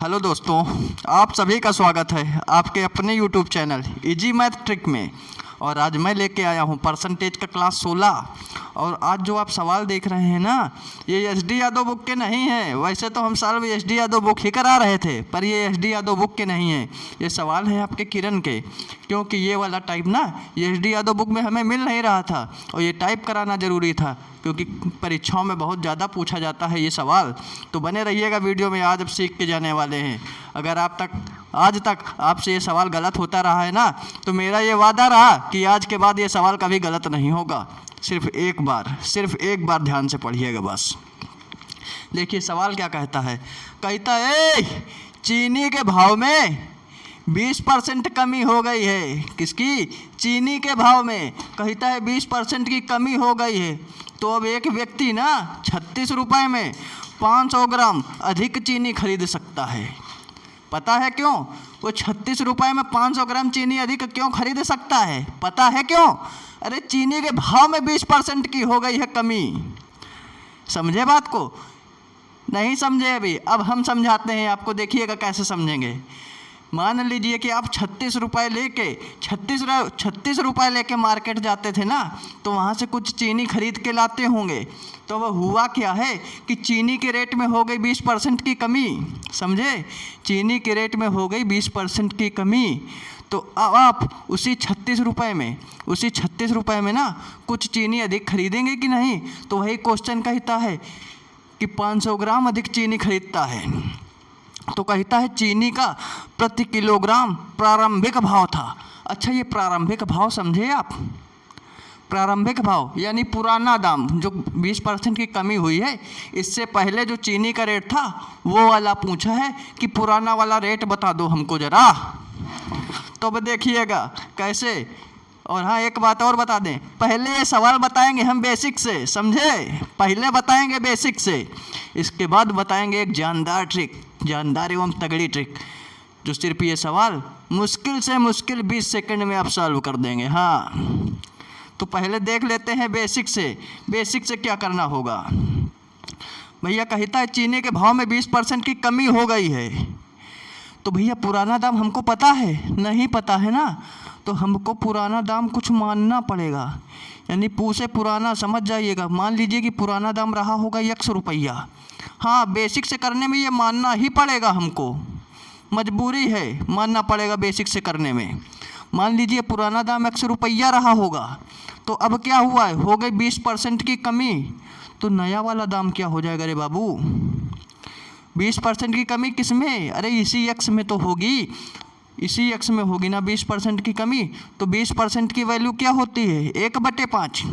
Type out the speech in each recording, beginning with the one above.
Hello दोस्तों, आप सभी का स्वागत है आपके अपने YouTube channel easy math trick में। और आज मैं लेके आया हूँ परसेंटेज का क्लास 16। और आज जो आप सवाल देख रहे हैं ना, ये एस डी यादव बुक के नहीं हैं। वैसे तो हम साल एस डी यादव बुक ही करा रहे थे, पर ये एस डी यादव बुक के नहीं हैं। ये सवाल है आपके किरण के, क्योंकि ये वाला टाइप ना ये एस डी यादव बुक में हमें मिल नहीं रहा था और ये टाइप कराना ज़रूरी था, क्योंकि परीक्षाओं में बहुत ज़्यादा पूछा जाता है ये सवाल। तो बने रहिएगा वीडियो में, आज अब सीख के जाने वाले हैं। अगर आज तक आपसे ये सवाल गलत होता रहा है ना, तो मेरा ये वादा रहा कि आज के बाद ये सवाल कभी गलत नहीं होगा। सिर्फ एक बार ध्यान से पढ़िएगा बस। देखिए सवाल क्या कहता है। कहता है चीनी के भाव में 20% कमी हो गई है। किसकी? चीनी के भाव में कहता है 20% की कमी हो गई है। तो अब एक व्यक्ति ना 36 रुपये में 500 ग्राम अधिक चीनी खरीद सकता है। पता है क्यों? वो 36 रुपये में 500 ग्राम चीनी अधिक क्यों खरीद सकता है? पता है क्यों? अरे चीनी के भाव में 20% की हो गई है कमी। समझे बात को? नहीं समझे अभी? अब हम समझाते हैं आपको, देखिएगा कैसे समझेंगे। मान लीजिए कि आप 36 रुपये लेके मार्केट जाते थे ना, तो वहाँ से कुछ चीनी खरीद के लाते होंगे। तो वह हुआ क्या है कि चीनी के रेट में हो गई 20% की कमी। समझे? चीनी के रेट में हो गई 20% की कमी। तो अब आप उसी 36 रुपये में ना कुछ चीनी अधिक खरीदेंगे कि नहीं? तो वही क्वेश्चन कहता है कि 500 ग्राम अधिक चीनी खरीदता है। तो कहता है चीनी का प्रति किलोग्राम प्रारंभिक भाव था। अच्छा, ये प्रारंभिक भाव समझे आप? प्रारंभिक भाव यानी पुराना दाम, जो 20% की कमी हुई है, इससे पहले जो चीनी का रेट था वो वाला पूछा है कि पुराना वाला रेट बता दो हमको ज़रा। तो अब देखिएगा कैसे। और हाँ, एक बात और बता दें, पहले ये सवाल बताएंगे हम बेसिक से, समझे? पहले बताएंगे बेसिक से, इसके बाद बताएंगे एक जानदार एवं तगड़ी ट्रिक, जो सिर्फ ये सवाल मुश्किल से मुश्किल 20 सेकंड में आप सॉल्व कर देंगे। हाँ, तो पहले देख लेते हैं बेसिक से क्या करना होगा। भैया कहता है चीनी के भाव में 20% की कमी हो गई है। तो भैया पुराना दाम हमको पता है? नहीं पता है ना, तो हमको पुराना दाम कुछ मानना पड़ेगा। यानी पूसे पुराना समझ जाइएगा। मान लीजिए कि पुराना दाम रहा होगा 100 रुपया। हाँ, बेसिक से करने में ये मानना ही पड़ेगा, हमको मजबूरी है, मानना पड़ेगा बेसिक से करने में। मान लीजिए पुराना दाम 100 रुपया रहा होगा, तो अब क्या हुआ है? हो गई 20% की कमी। तो नया वाला दाम क्या हो जाएगा रे बाबू? 20% की कमी किस में? अरे इसी एक्स में तो होगी, इसी एक्स में होगी ना 20% की कमी। तो 20% की वैल्यू क्या होती है? 1/5,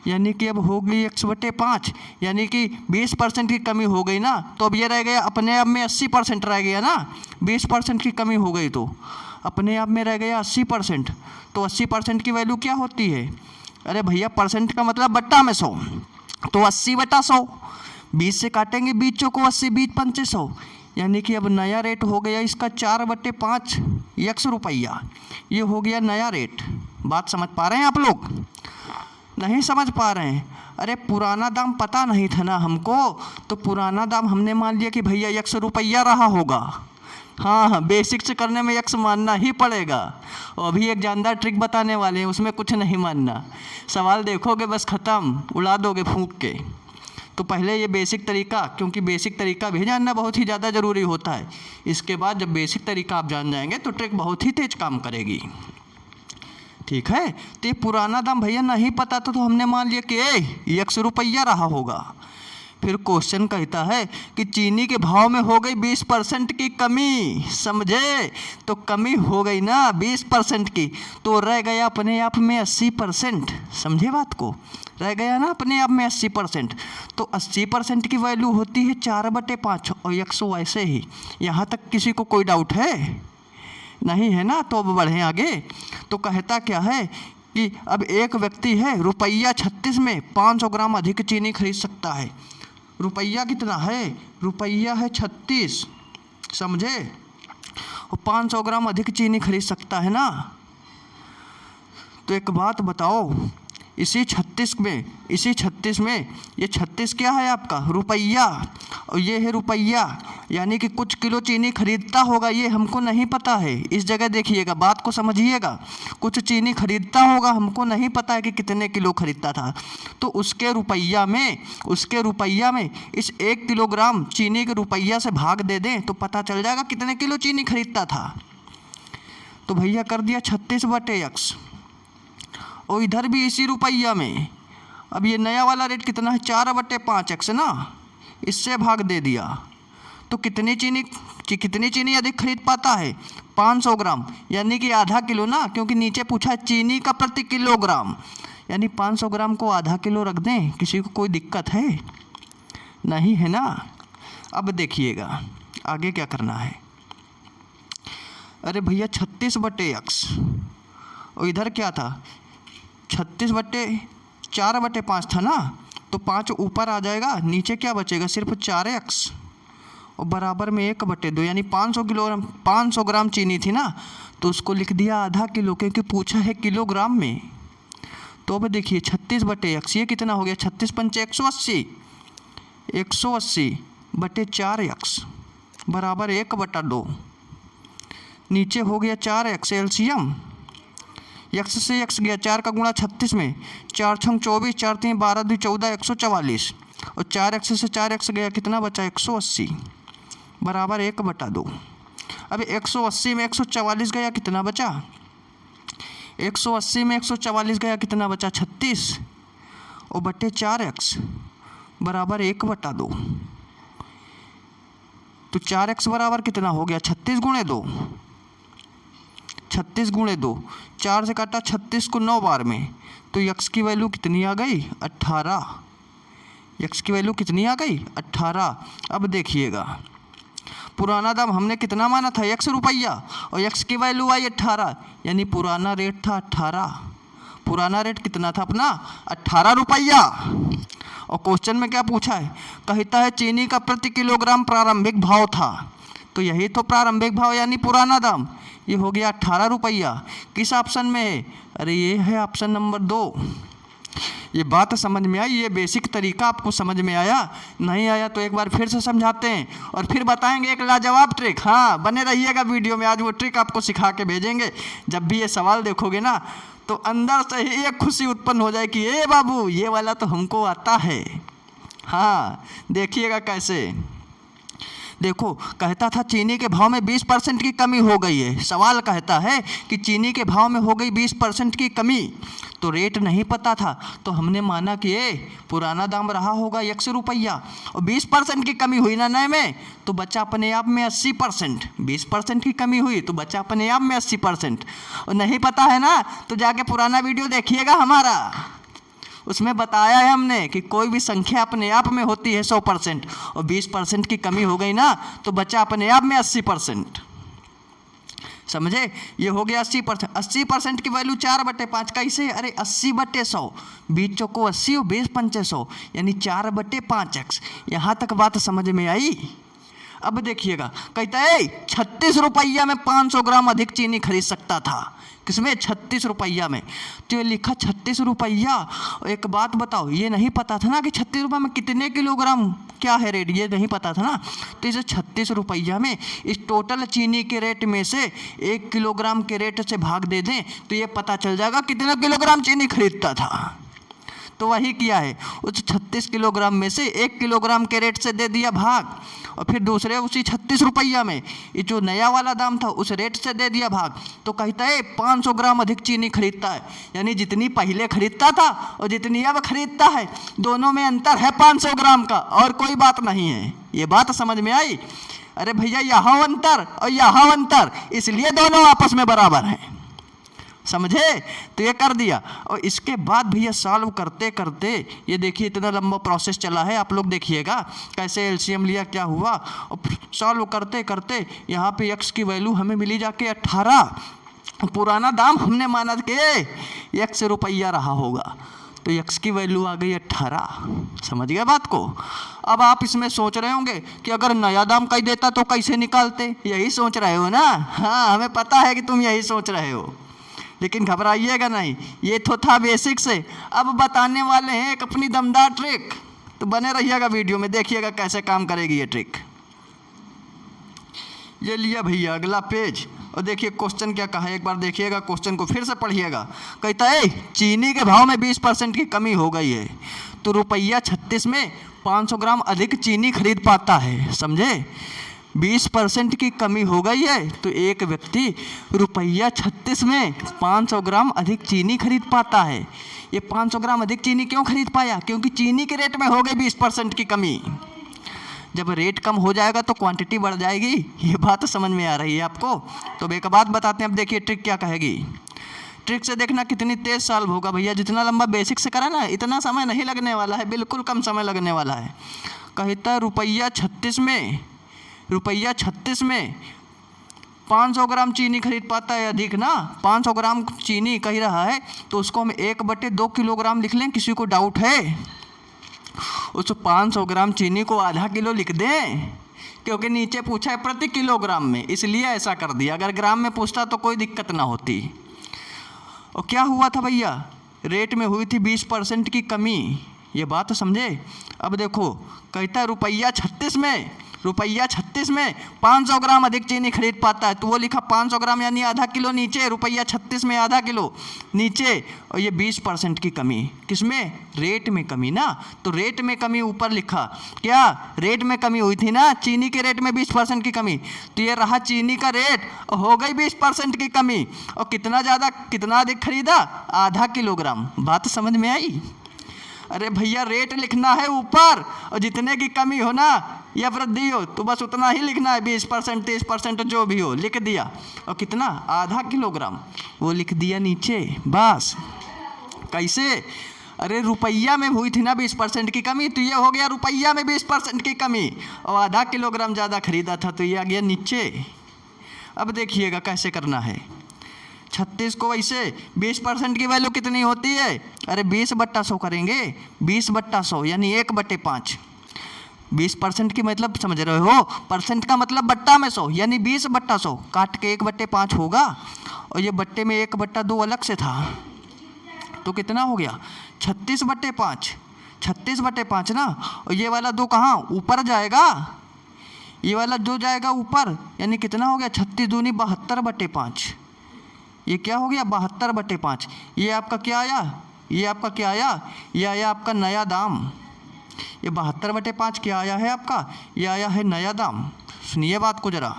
यानी कि अब हो गई 1/5, यानी कि 20% की कमी हो गई ना। तो अब ये रह गया अपने आप में 80% रह गया ना। 20% की कमी हो गई तो अपने आप में रह गया 80%। तो 80% की वैल्यू क्या होती है? अरे भैया परसेंट का मतलब बट्टा में 100, तो 80/100। 20 से काटेंगे 20 को 80, 20 पंचे 100, यानी कि अब नया रेट हो गया इसका 4/5 100 रुपया। ये हो गया नया रेट। बात समझ पा रहे हैं आप लोग? नहीं समझ पा रहे हैं? अरे पुराना दाम पता नहीं था ना हमको, तो पुराना दाम हमने मान लिया कि भैया 100 रुपया रहा होगा। हाँ, बेसिक से करने में 100 मानना ही पड़ेगा। और अभी एक जानदार ट्रिक बताने वाले हैं, उसमें कुछ नहीं मानना। सवाल देखोगे बस ख़त्म, उड़ा दोगे फूंक के। तो पहले ये बेसिक तरीका, क्योंकि बेसिक तरीका भी जानना बहुत ही ज़्यादा ज़रूरी होता है। इसके बाद जब बेसिक तरीका आप जान जाएंगे तो ट्रिक बहुत ही तेज काम करेगी। ठीक है? तो ये पुराना दाम भैया नहीं पता तो हमने मान लिया कि 100 रुपया रहा होगा। फिर क्वेश्चन कहता है कि चीनी के भाव में हो गई 20% की कमी। समझे? तो कमी हो गई ना 20% की, तो रह गया अपने आप में 80%। समझे बात को? रह गया ना अपने आप में 80%। तो 80% की वैल्यू होती है 4/5 और 100 ऐसे ही। यहाँ तक किसी को कोई डाउट है? नहीं है ना? तो अब बढ़ें आगे। तो कहता क्या है कि अब एक व्यक्ति है रुपया 36 में 500 ग्राम अधिक चीनी खरीद सकता है। रुपया कितना है? रुपया है 36, समझे? और 500 ग्राम अधिक चीनी खरीद सकता है ना। तो एक बात बताओ, इसी 36 में ये 36 क्या है आपका? रुपया, और ये है रुपया। यानी कि कुछ किलो चीनी खरीदता होगा, ये हमको नहीं पता है। इस जगह देखिएगा, बात को समझिएगा। कुछ चीनी खरीदता होगा, हमको नहीं पता है कि कितने किलो खरीदता था। तो उसके रुपया में इस 1 किलोग्राम चीनी के रुपया से भाग दे दें तो पता चल जाएगा कितने किलो चीनी खरीदता था। तो भैया कर दिया 36/x, और इधर भी इसी रुपया में। अब ये नया वाला रेट कितना है, 4/5x ना, इससे भाग दे दिया। तो कितनी चीनी अधिक खरीद पाता है, 500 ग्राम, यानी कि आधा किलो ना, क्योंकि नीचे पूछा है चीनी का प्रति किलोग्राम, यानी 500 ग्राम को आधा किलो रख दें। किसी को कोई दिक्कत है? नहीं है ना। अब देखिएगा आगे क्या करना है। अरे भैया 36/x, और इधर क्या था, 4/5 था ना, तो 5 ऊपर आ जाएगा, नीचे क्या बचेगा, सिर्फ 4x, और बराबर में 1/2, यानी 500 ग्राम चीनी थी ना, तो उसको लिख दिया आधा किलो, क्योंकि पूछा है किलोग्राम में। तो अब देखिए 36/x, ये कितना हो गया, 36 पंचे 180, 180/4x बराबर 1/2। नीचे हो गया 4x एलसीएम, x से x गया, 4 का गुणा 36 में, 4 छंग 24, 4 3 12 2 14, 144, और 4x से 4x गया, कितना बचा, 180 बराबर 1/2। अब 180 में 144 गया, कितना बचा, 180 में 144 गया, कितना बचा, 36, और बटे 4x बराबर 1/2। तो 4x बराबर कितना हो गया, 36 गुणे 2, 36 गुणे 2, 4 से काटा 36 को 9 बार में, तो x की वैल्यू कितनी आ गई, 18। x की वैल्यू कितनी आ गई, 18। अब देखिएगा, पुराना दाम हमने कितना माना था, x रुपया, और x की वैल्यू आई 18, यानी पुराना रेट था 18। पुराना रेट कितना था अपना, 18 रुपया। और क्वेश्चन में क्या पूछा है, कहता है चीनी का प्रति किलोग्राम प्रारंभिक भाव था। तो यही तो प्रारंभिक भाव यानी पुराना दाम, ये हो गया 18 रुपया। किस ऑप्शन में है, अरे ये है ऑप्शन नंबर 2। ये बात समझ में आई, ये बेसिक तरीका आपको समझ में आया? नहीं आया तो एक बार फिर से समझाते हैं और फिर बताएंगे एक लाजवाब ट्रिक। हाँ, बने रहिएगा वीडियो में, आज वो ट्रिक आपको सिखा के भेजेंगे। जब भी ये सवाल देखोगे ना, तो अंदर से ही एक खुशी उत्पन्न हो जाए कि ए बाबू, ये वाला तो हमको आता है। हाँ, देखिएगा कैसे। देखो, कहता था चीनी के भाव में 20% की कमी हो गई है। सवाल कहता है कि चीनी के भाव में हो गई 20% की कमी, तो रेट नहीं पता था, तो हमने माना कि ये पुराना दाम रहा होगा 100 रुपया, और 20% की कमी हुई ना नए में, तो बचा अपने आप में 80%। 20% की कमी हुई तो बचा अपने आप में 80%। और नहीं पता है ना, तो जाके पुराना वीडियो देखिएगा हमारा, उसमें बताया है हमने कि कोई भी संख्या अपने आप में होती है 100%, और 20% की कमी हो गई ना, तो बचा अपने आप में 80%। समझे? ये हो गया 80%। 80% की वैल्यू 4/5 कैसे, अरे 80/100, 20 चौको 80 और 20 पंचे 100, यानी 4/5x। यहाँ तक बात समझ में आई? अब देखिएगा, कहता है 36 रुपया में 500 ग्राम अधिक चीनी खरीद सकता था। किसमें? 36 रुपया में। तो ये लिखा 36 रुपया। एक बात बताओ, ये नहीं पता था ना कि 36 रुपये में कितने किलोग्राम क्या है रेट, ये नहीं पता था ना। तो इसे 36 रुपया में इस टोटल चीनी के रेट में से 1 किलोग्राम के रेट से भाग दे दें तो ये पता चल जाएगा कितना किलोग्राम चीनी खरीदता था। तो वही किया है, उस 36 किलोग्राम में से 1 किलोग्राम के रेट से दे दिया भाग, और फिर दूसरे उसी 36 रुपया में ये जो नया वाला दाम था उस रेट से दे दिया भाग। तो कहता है 500 ग्राम अधिक चीनी खरीदता है, यानी जितनी पहले खरीदता था और जितनी अब खरीदता है, दोनों में अंतर है 500 ग्राम का, और कोई बात नहीं है। ये बात समझ में आई? अरे भैया, यहाँ अंतर और यहाँ अंतर, इसलिए दोनों आपस में बराबर हैं। समझे? तो ये कर दिया। और इसके बाद भैया सॉल्व करते करते, ये देखिए इतना लंबा प्रोसेस चला है, आप लोग देखिएगा कैसे एलसीएम लिया, क्या हुआ, और सॉल्व करते करते यहाँ पे x की वैल्यू हमें मिली जाके 18। पुराना दाम हमने माना कि 100 रुपया रहा होगा, तो x की वैल्यू आ गई 18। समझ गए बात को? अब आप इसमें सोच रहे होंगे कि अगर नया दाम कह देता तो कैसे निकालते, यही सोच रहे हो ना? हाँ, हमें पता है कि तुम यही सोच रहे हो, लेकिन घबराइएगा नहीं, ये तो था बेसिक से। अब बताने वाले हैं एक अपनी दमदार ट्रिक, तो बने रहिएगा वीडियो में, देखिएगा कैसे काम करेगी ये ट्रिक। ये लिया भैया अगला पेज, और देखिए क्वेश्चन क्या कहा है, एक बार देखिएगा क्वेश्चन को फिर से पढ़िएगा। कहता है चीनी के भाव में 20% की कमी हो गई है, तो रुपया 36 में 500 ग्राम अधिक चीनी खरीद पाता है। समझे, 20% की कमी हो गई है तो एक व्यक्ति रुपया 36 में 500 ग्राम अधिक चीनी खरीद पाता है। ये 500 ग्राम अधिक चीनी क्यों खरीद पाया? क्योंकि चीनी के रेट में हो गई 20% की कमी। जब रेट कम हो जाएगा तो क्वांटिटी बढ़ जाएगी। ये बात समझ में आ रही है आपको? तो अब एक बात बताते हैं, अब देखिए ट्रिक क्या कहेगी। ट्रिक से देखना कितनी तेज सॉल्व होगा भैया। जितना लंबा बेसिक से करा ना इतना समय नहीं लगने वाला है, बिल्कुल कम समय लगने वाला है। कहता है रुपया 36 में 500 ग्राम चीनी खरीद पाता है अधिक ना। 500 ग्राम चीनी कह रहा है तो उसको हम 1/2 किलोग्राम लिख लें। किसी को डाउट है? उस 500 ग्राम चीनी को आधा किलो लिख दें, क्योंकि नीचे पूछा है प्रति किलोग्राम में, इसलिए ऐसा कर दिया। अगर ग्राम में पूछता तो कोई दिक्कत ना होती। और क्या हुआ था भैया? रेट में हुई थी 20% की कमी। ये बात समझे? अब देखो कहता है रुपया 36 में 500 ग्राम अधिक चीनी खरीद पाता है, तो वो लिखा 500 ग्राम यानी आधा किलो नीचे, रुपया 36 में आधा किलो नीचे, और ये 20% की कमी। किसमें? रेट में कमी ना। तो रेट में कमी ऊपर लिखा, क्या रेट में कमी हुई थी ना, चीनी के रेट में 20% की कमी। तो ये रहा चीनी का रेट, हो गई 20% की कमी। और कितना ज़्यादा कितना अधिक खरीदा? आधा किलोग्राम। बात समझ में आई? अरे भैया रेट लिखना है ऊपर, और जितने की कमी हो ना या वृद्धि हो तो बस उतना ही लिखना है। 20% 30% जो भी हो लिख दिया। और कितना? आधा किलोग्राम, वो लिख दिया नीचे। बस कैसे? अरे रुपया में हुई थी ना 20% की कमी, तो ये हो गया रुपया में 20% की कमी, और आधा किलोग्राम ज़्यादा खरीदा था तो ये आ गया नीचे। अब देखिएगा कैसे करना है। 36 को वैसे 20% की वैल्यू कितनी होती है? अरे 20/100 करेंगे। 20/100 यानी 1/5। 20% की मतलब समझ रहे हो? परसेंट का मतलब बट्टा में 100, यानी 20/100 काट के 1/5 होगा, और ये बट्टे में 1/2 अलग से था, तो कितना हो गया? 36/5। 36/5 ना। और ये वाला 2 कहाँ ऊपर जाएगा? ये वाला 2 जाएगा ऊपर, यानी कितना हो गया? 36 दूनी 72/5। ये क्या हो गया? 72/5। ये आपका क्या आया? ये आपका क्या आया? ये आया आपका नया दाम। ये 72/5 क्या आया है आपका? ये आया है नया दाम। सुनिए बात को ज़रा,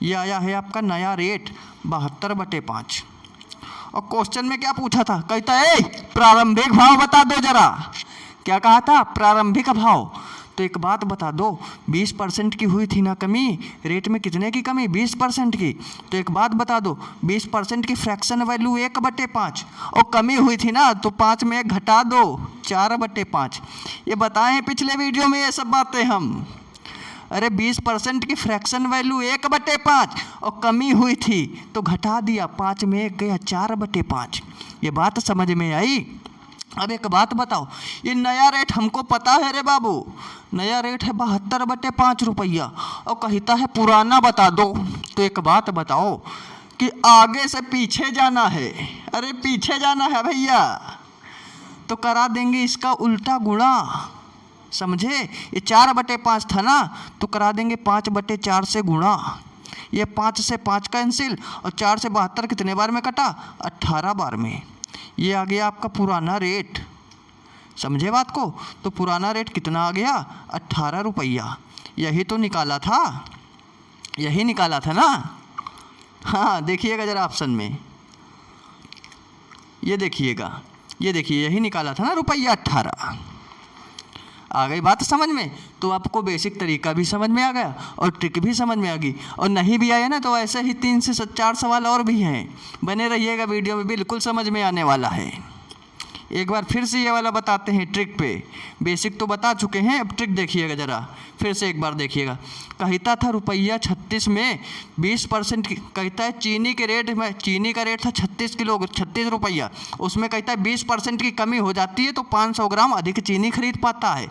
ये आया है आपका नया रेट 72/5। और क्वेश्चन में क्या पूछा था? कहता है प्रारंभिक भाव बता दो जरा। क्या कहा था? प्रारंभिक भाव। तो एक बात बता दो, 20% की हुई थी ना कमी, रेट में कितने की कमी? 20% की। तो एक बात बता दो, 20% की फ्रैक्शन वैल्यू 1/5, और कमी हुई थी ना तो 5 में 1 घटा दो, 4/5। ये बताएं पिछले वीडियो में ये सब बातें हम। अरे 20% की फ्रैक्शन वैल्यू 1/5 और कमी हुई थी तो घटा दिया, 5 में 1 गया, 4/5। ये बात समझ में आई? अब एक बात बताओ, ये नया रेट हमको पता है रे बाबू, नया रेट है 72/5 रुपया, और कहता है पुराना बता दो। तो एक बात बताओ कि आगे से पीछे जाना है। अरे पीछे जाना है भैया, तो करा देंगे इसका उल्टा गुणा। समझे? ये 4/5 था ना, तो करा देंगे 5/4 से गुणा। ये 5 से 5 कैंसिल, और 4 से 72 कितने बार में कटा? 18 बार में। ये आ गया आपका पुराना रेट। समझे बात को? तो पुराना रेट कितना आ गया? 18 रुपया। यही तो निकाला था, यही निकाला था ना। हाँ देखिएगा ज़रा ऑप्शन में, ये देखिएगा, ये देखिए यही निकाला था ना, रुपया 18। आ गई बात समझ में? तो आपको बेसिक तरीका भी समझ में आ गया और ट्रिक भी समझ में आ गई। और नहीं भी आया ना तो ऐसे ही 3 से 4 सवाल और भी हैं, बने रहिएगा वीडियो में, बिल्कुल समझ में आने वाला है। एक बार फिर से ये वाला बताते हैं ट्रिक पे। बेसिक तो बता चुके हैं, अब ट्रिक देखिएगा ज़रा, फिर से एक बार देखिएगा। कहता था रुपया 36 में 20% की, कहता है चीनी के रेट में, चीनी का रेट था 36 रुपया, उसमें कहता है 20% की कमी हो जाती है तो 500 ग्राम अधिक चीनी खरीद पाता है।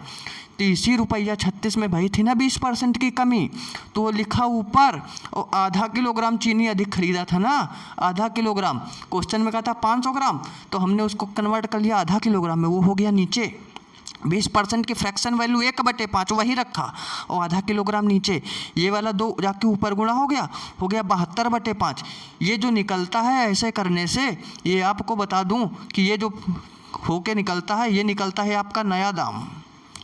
तो इसी रुपया 36 में भाई थी ना 20% की कमी, तो वो लिखा ऊपर, और आधा किलोग्राम चीनी अधिक खरीदा था ना, आधा किलोग्राम। क्वेश्चन में कहा था 500 ग्राम, तो हमने उसको कन्वर्ट कर लिया आधा किलोग्राम में, वो हो गया नीचे। 20% की फ्रैक्शन वैल्यू 1/5 वही रखा और आधा किलोग्राम नीचे, ये वाला 2 जाके ऊपर गुणा हो गया 72/5। ये जो निकलता है ऐसे करने से, ये आपको बता दूं कि ये जो होके निकलता है, ये निकलता है आपका नया दाम,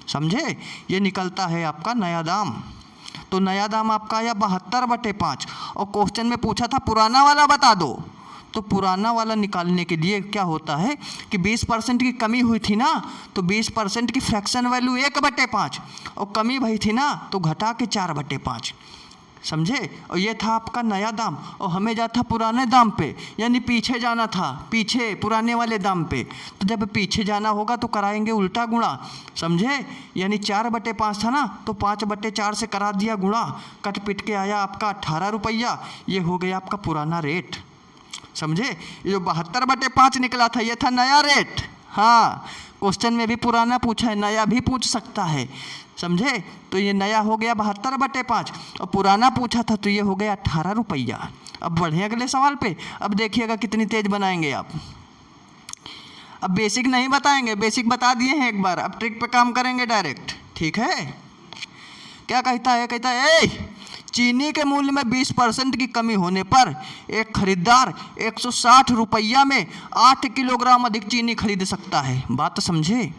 समझे, ये निकलता है आपका नया दाम। तो नया दाम आपका आया 72/5 और क्वेश्चन में पूछा था पुराना वाला बता दो। तो पुराना वाला निकालने के लिए क्या होता है कि 20% की कमी हुई थी ना, तो 20% की फ्रैक्शन वैल्यू 1/5 और कमी भई थी ना, तो घटा के 4/5, समझे। और ये था आपका नया दाम और हमें जाना था पुराने दाम पे, यानी पीछे जाना था, पीछे पुराने वाले दाम पे। तो जब पीछे जाना होगा तो कराएंगे उल्टा गुणा, समझे, यानी 4/5 था ना, तो 5/4 से करा दिया गुणा, कट पिट के आया आपका 18 रुपया। ये हो गया आपका पुराना रेट, समझे। ये जो 72/5 निकला था ये था नया रेट। हाँ, क्वेश्चन में भी पुराना पूछा है, नया भी पूछ सकता है, समझे। तो ये नया हो गया 72/5 और पुराना पूछा था तो ये हो गया 18 रुपया। अब बढ़े अगले सवाल पे। अब देखिएगा कितनी तेज बनाएंगे आप। अब बेसिक नहीं बताएंगे, बेसिक बता दिए हैं एक बार, अब ट्रिक पे काम करेंगे डायरेक्ट, ठीक है। क्या कहता है, कहता है चीनी के मूल्य में 20% की कमी होने पर एक खरीदार 160 रुपया में 8 किलोग्राम अधिक चीनी खरीद सकता है। बात तो समझे।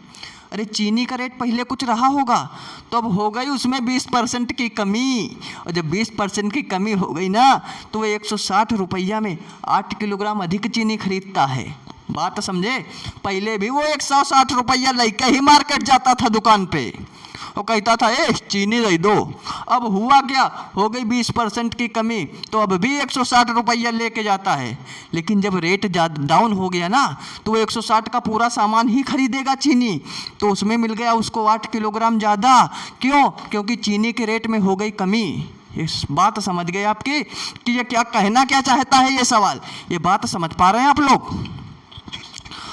अरे चीनी का रेट पहले कुछ रहा होगा, तो अब हो गई उसमें 20% की कमी, और जब 20% की कमी हो गई ना, तो वो 160 रुपया में 8 किलोग्राम अधिक चीनी खरीदता है। बात समझे। पहले भी वो 160 रुपया लेके ही मार्केट जाता था दुकान पे और कहता था ए चीनी दे दो। अब हुआ क्या, हो गई 20% की कमी, तो अब भी 160 रुपया लेके जाता है। लेकिन जब रेट डाउन हो गया ना, तो वो 160 का पूरा सामान ही खरीदेगा चीनी, तो उसमें मिल गया उसको 8 किलोग्राम ज़्यादा। क्यों? क्योंकि चीनी के रेट में हो गई कमी। इस बात समझ गए आपकी कि ये क्या कहना क्या चाहता है ये सवाल। ये बात समझ पा रहे हैं आप लोग?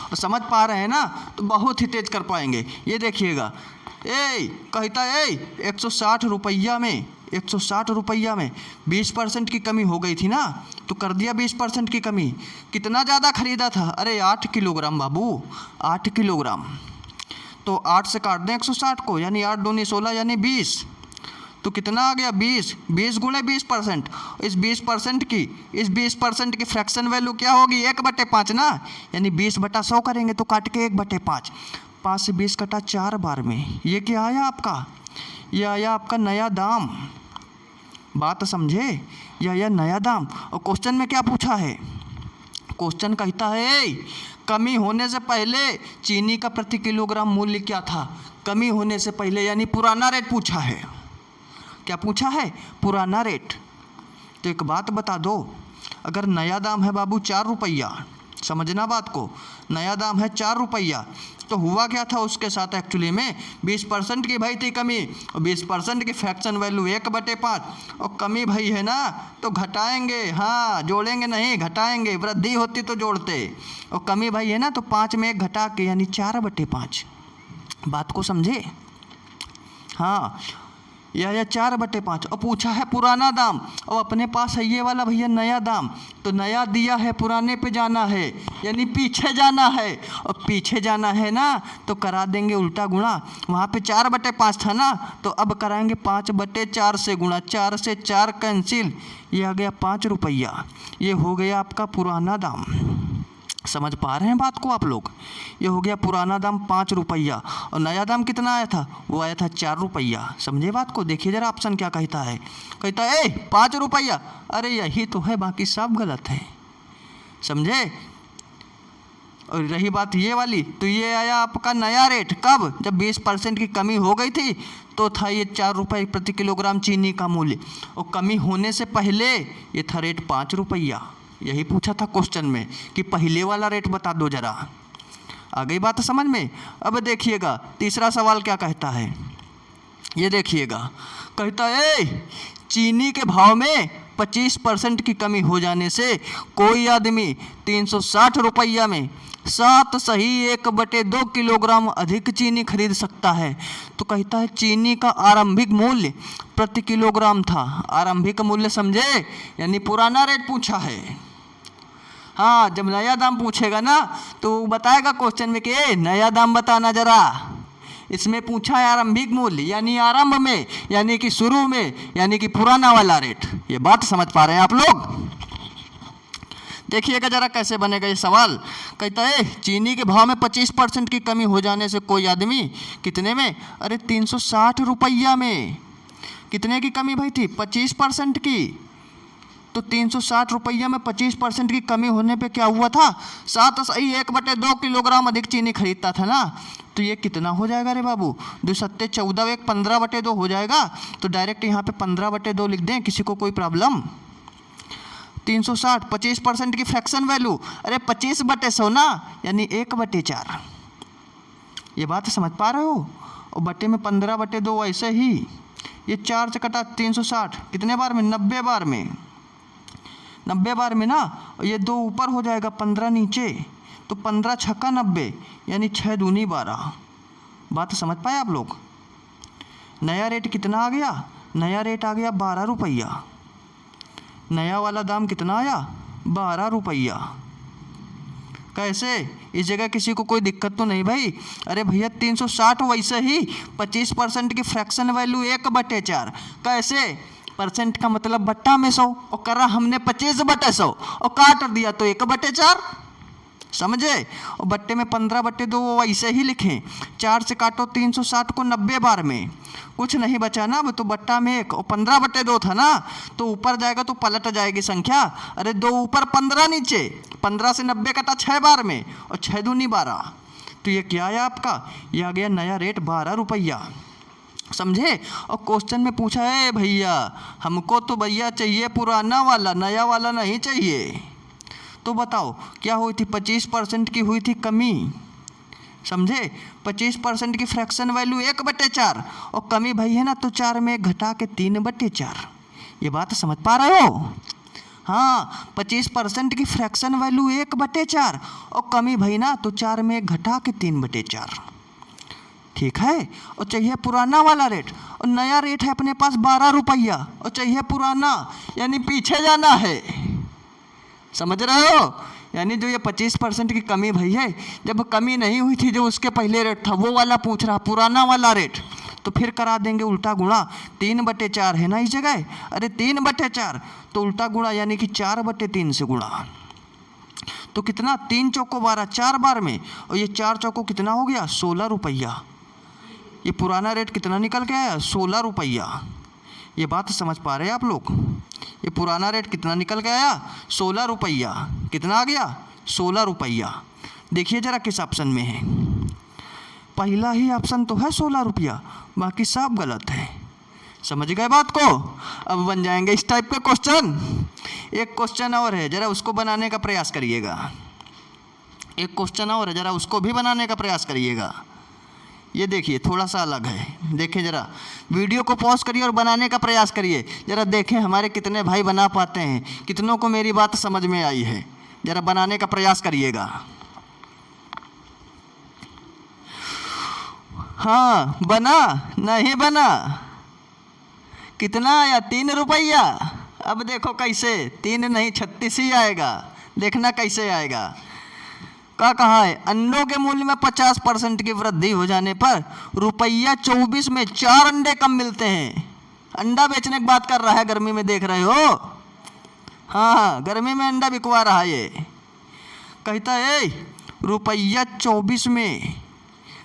और समझ पा रहे हैं ना, तो बहुत ही तेज कर पाएंगे। ये देखिएगा, कहता है 160 रुपया में 160 रुपया में 20% की कमी हो गई थी ना, तो कर दिया 20% की कमी। कितना ज़्यादा खरीदा था? अरे 8 किलोग्राम बाबू, 8 किलोग्राम। तो 8 से काट दें 160 को, यानी 8 दूनी 16 यानी 20। तो कितना आ गया 20 गुणे 20%। इस 20% की फ्रैक्शन वैल्यू क्या होगी 1/5 ना, यानी 20/100 करेंगे तो काट के 1/5। 5 से 20 कटा 4 बार में। ये क्या आया आपका? ये आया आपका नया दाम। बात समझे, ये आया नया दाम। और क्वेश्चन में क्या पूछा है? क्वेश्चन कहता है कमी होने से पहले चीनी का प्रति किलोग्राम मूल्य क्या था। कमी होने से पहले यानी पुराना रेट पूछा है। क्या पूछा है? पुराना रेट। तो एक बात बता दो, अगर नया दाम है बाबू 4 रुपया, समझना बात को, नया दाम है 4 रुपया, तो हुआ क्या था उसके साथ एक्चुअली में 20% की भई थी कमी, और 20% की फ्रैक्शन वैल्यू 1/5 और कमी भई है ना, तो घटाएंगे। हाँ, जोड़ेंगे नहीं, घटाएंगे। वृद्धि होती तो जोड़ते, और कमी भई है ना, तो 5 में 1 घटा के यानी 4/5। बात को समझे। हाँ, यह 4/5 और पूछा है पुराना दाम, और अपने पास है ये वाला भैया नया दाम। तो नया दिया है, पुराने पे जाना है, यानी पीछे जाना है, और पीछे जाना है ना, तो करा देंगे उल्टा गुणा। वहाँ पे 4/5 था ना, तो अब कराएंगे 5/4 से गुणा। 4 से 4 कैंसिल, ये आ गया 5 रुपया। ये हो गया आपका पुराना दाम। समझ पा रहे हैं बात को आप लोग? ये हो गया पुराना दाम 5 रुपया, और नया दाम कितना आया था? वो आया था 4 रुपया। समझे बात को? देखिए जरा ऑप्शन क्या कहता है। कहता है 5 रुपया, अरे यही तो है, बाकी सब गलत है। समझे। और रही बात ये वाली, तो ये आया आपका नया रेट। कब? जब 20% की कमी हो गई थी, तो था ये 4 रुपये प्रति किलोग्राम चीनी का मूल्य, और कमी होने से पहले ये था रेट 5 रुपया। यही पूछा था क्वेश्चन में कि पहले वाला रेट बता दो जरा। आ गई बात समझ में? अब देखिएगा तीसरा सवाल क्या कहता है। ये देखिएगा, कहता है चीनी के भाव में 25% की कमी हो जाने से कोई आदमी 360 रुपया में 7 सही 1/2 किलोग्राम अधिक चीनी खरीद सकता है। तो कहता है चीनी का आरंभिक मूल्य प्रति किलोग्राम था। आरंभिक मूल्य समझे, यानी पुराना रेट पूछा है। हाँ, जब नया दाम पूछेगा ना, तो बताएगा क्वेश्चन में कि नया दाम बताना जरा। इसमें पूछा है आरंभिक मूल्य यानी आरंभ में, यानी कि शुरू में, यानी कि पुराना वाला रेट। ये बात समझ पा रहे हैं आप लोग? देखिएगा जरा कैसे बनेगा ये सवाल। कहता है चीनी के भाव में 25% की कमी हो जाने से कोई आदमी कितने में, अरे 360 रुपया में, कितने की कमी भाई थी, 25% की। तो 360 रुपया में 25% की कमी होने पे क्या हुआ था, 7/2 किलोग्राम अधिक चीनी खरीदता था ना। तो ये कितना हो जाएगा रे बाबू, 2 सत्ते 14, 1 15/2 हो जाएगा। तो डायरेक्ट यहाँ पे 15/2 लिख दें, किसी को कोई प्रॉब्लम? 360 25% की फ्रैक्शन वैल्यू, अरे 25/100 ना, यानी 1/4। ये बात समझ पा रहे हो? और बटे में 15/2 ऐसे ही, ये 4 से कटा 360 कितने बार में, 90 बार में, 90 बार में ना। और ये 2 ऊपर हो जाएगा, 15 नीचे, तो 15 छक्का 90, यानी 6 दूनी 12। बात समझ पाए आप लोग? नया रेट कितना आ गया, नया रेट आ गया 12 रुपया। नया वाला दाम कितना आया, 12 रुपया। कैसे, इस जगह किसी को कोई दिक्कत तो नहीं भाई? अरे भैया 360 वैसे ही 25% की फ्रैक्शन वैल्यू 1/4। कैसे, परसेंट का मतलब बट्टा में 100, और करा हमने 25/100 और काट दिया तो 1/4, समझे? और बट्टे में 15/2 वो वैसे ही लिखें। 4 से काटो 360 को 90 बार में, कुछ नहीं बचा ना, तो बट्टा में 1 और 15/2 था ना, तो ऊपर जाएगा तो पलट जाएगी संख्या। अरे 2 ऊपर 15 नीचे, 15 से 90 कटा 6 बार में, और 6 दूनी 12। तो ये क्या है आपका, ये आ गया नया रेट 12 रुपया, समझे? और क्वेश्चन में पूछा है भैया हमको तो भैया चाहिए पुराना वाला, नया वाला नहीं चाहिए। तो बताओ क्या हुई थी, 25% की हुई थी कमी, समझे? 25% की फ्रैक्शन वैल्यू 1/4, और कमी भाई है ना, तो 4 में 1 घटा के 3/4। ये बात समझ पा रहे हो? हाँ, 25% की फ्रैक्शन वैल्यू 1/4 और कमी भाई ना, तो 4 में 1 घटा के 3/4। ठीक है? और चाहिए पुराना वाला रेट, और नया रेट है अपने पास 12 रुपया, और चाहिए पुराना, यानी पीछे जाना है, समझ रहे हो? यानी जो ये 25% की कमी भाई है, जब कमी नहीं हुई थी, जो उसके पहले रेट था वो वाला पूछ रहा, पुराना वाला रेट, तो फिर करा देंगे उल्टा गुणा। 3/4 है ना इस जगह, अरे 3/4 तो उल्टा गुणा, यानी कि 4/3 से गुणा। तो कितना, 3 चौको 12, 4 बार में, और ये 4 चौको कितना हो गया, 16 रुपया। ये पुराना रेट कितना निकल के आया, 16 रुपया। ये बात समझ पा रहे हैं आप लोग? ये पुराना रेट कितना निकल के आया, 16 रुपया। कितना आ गया, 16 रुपया। देखिए जरा किस ऑप्शन में है, पहला ही ऑप्शन तो है 16 रुपया, बाकी सब गलत है। समझ गए बात को? अब बन जाएंगे इस टाइप के क्वेश्चन। एक क्वेश्चन और है, जरा उसको बनाने का प्रयास करिएगा। एक क्वेश्चन और है, जरा उसको भी बनाने का प्रयास करिएगा। ये देखिए थोड़ा सा अलग है, देखें जरा, वीडियो को पॉज करिए और बनाने का प्रयास करिए, जरा देखें हमारे कितने भाई बना पाते हैं, कितनों को मेरी बात समझ में आई है। जरा बनाने का प्रयास करिएगा। हाँ, बना नहीं बना? कितना आया, 3 रुपया। अब देखो कैसे, 3 नहीं 36 ही आएगा, देखना कैसे आएगा। क्या कहा है, अंडों के मूल्य में 50% की वृद्धि हो जाने पर ₹24 में 4 अंडे कम मिलते हैं। अंडा बेचने की बात कर रहा है, गर्मी में देख रहे हो? हाँ, गर्मी में अंडा बिकवा रहा है। ये कहता है ₹24 में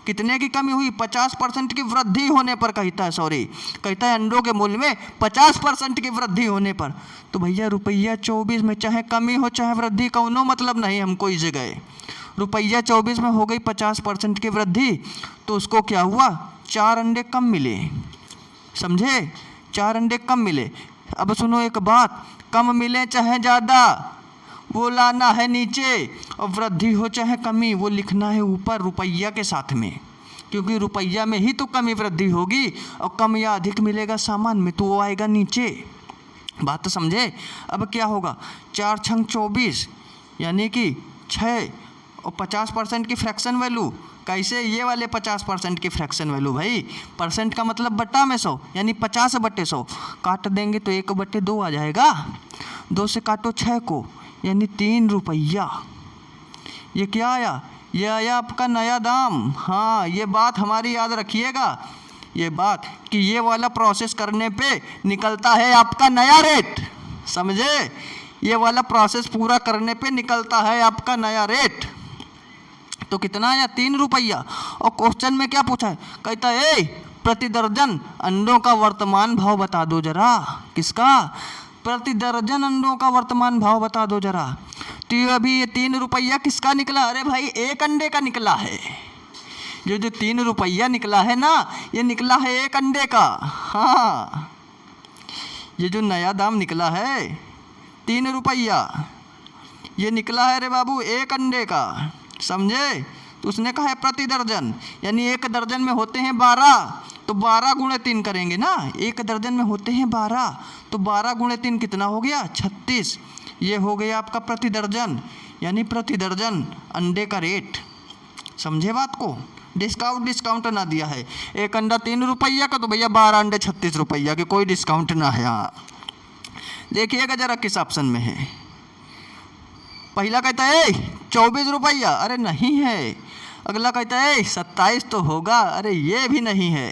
कितने की कमी हुई, 50% की वृद्धि होने पर, कहता है सॉरी, कहता है अंडों के मूल्य में 50% की वृद्धि होने पर। तो भैया ₹24 में चाहे कमी हो चाहे वृद्धि, कौनो मतलब नहीं हमको इस जगह। ₹24 में हो गई 50% की वृद्धि, तो उसको क्या हुआ, 4 अंडे कम मिले, समझे? 4 अंडे कम मिले। अब सुनो एक बात, कम मिले चाहे ज़्यादा वो लाना है नीचे, और वृद्धि हो चाहे कमी वो लिखना है ऊपर रुपया के साथ में, क्योंकि रुपया में ही तो कमी वृद्धि होगी, और कम या अधिक मिलेगा सामान में तो वो आएगा नीचे। बात तो समझे? अब क्या होगा, 4 छंग 24 यानी कि 6, और 50% की फ्रैक्शन वैल्यू, कैसे, ये वाले 50% की फ्रैक्शन वैल्यू भाई, परसेंट का मतलब बट्टा में 100, यानी 50/100 काट देंगे तो 1/2 आ जाएगा। 2 से काटो 6 को, यानी 3 रुपया। ये क्या आया, ये आया आपका नया दाम। हाँ, ये बात हमारी याद रखिएगा, ये बात कि ये वाला प्रोसेस करने पे निकलता है आपका नया रेट, समझे? ये वाला प्रोसेस पूरा करने पे निकलता है आपका नया रेट। तो कितना आया? 3 रुपया। और क्वेश्चन में क्या पूछा है? कहता है प्रति दर्जन अंडों का वर्तमान भाव बता दो जरा। किसका? प्रति दर्जन अंडों का वर्तमान भाव बता दो जरा। तो ये अभी ये 3 रुपया किसका निकला? अरे भाई, एक अंडे का निकला है। जो 3 रुपया निकला है ना, ये निकला है एक अंडे का। हाँ, ये जो नया दाम निकला है 3 रुपया, ये निकला है रे बाबू एक अंडे का, समझे? तो उसने कहा है प्रति दर्जन, यानी एक दर्जन में होते हैं 12, तो 12 गुणे 3 करेंगे ना। एक दर्जन में होते हैं 12, तो 12 गुणे 3 कितना हो गया? 36। ये हो गया आपका प्रति दर्जन, यानी प्रति दर्जन अंडे का रेट। समझे बात को? डिस्काउंट ना दिया है। एक अंडा 3 रुपया का, तो भैया 12 अंडे 36 रुपया के, कोई डिस्काउंट ना है। हाँ, देखिएगा जरा किस ऑप्शन में है। पहला कहता है 24 रुपया, अरे नहीं है। अगला कहता है 27 तो होगा, अरे ये भी नहीं है।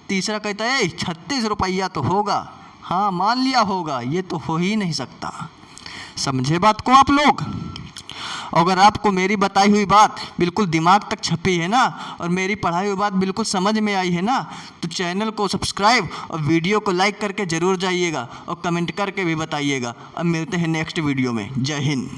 तीसरा कहता है 36 रुपया तो होगा, हाँ मान लिया होगा, ये तो हो ही नहीं सकता। समझे बात को आप लोग? अगर आपको मेरी बताई हुई बात बिल्कुल दिमाग तक छपी है ना, और मेरी पढ़ाई हुई बात बिल्कुल समझ में आई है ना, तो चैनल को सब्सक्राइब और वीडियो को लाइक करके ज़रूर जाइएगा, और कमेंट करके भी बताइएगा। अब मिलते हैं नेक्स्ट वीडियो में। जय हिंद।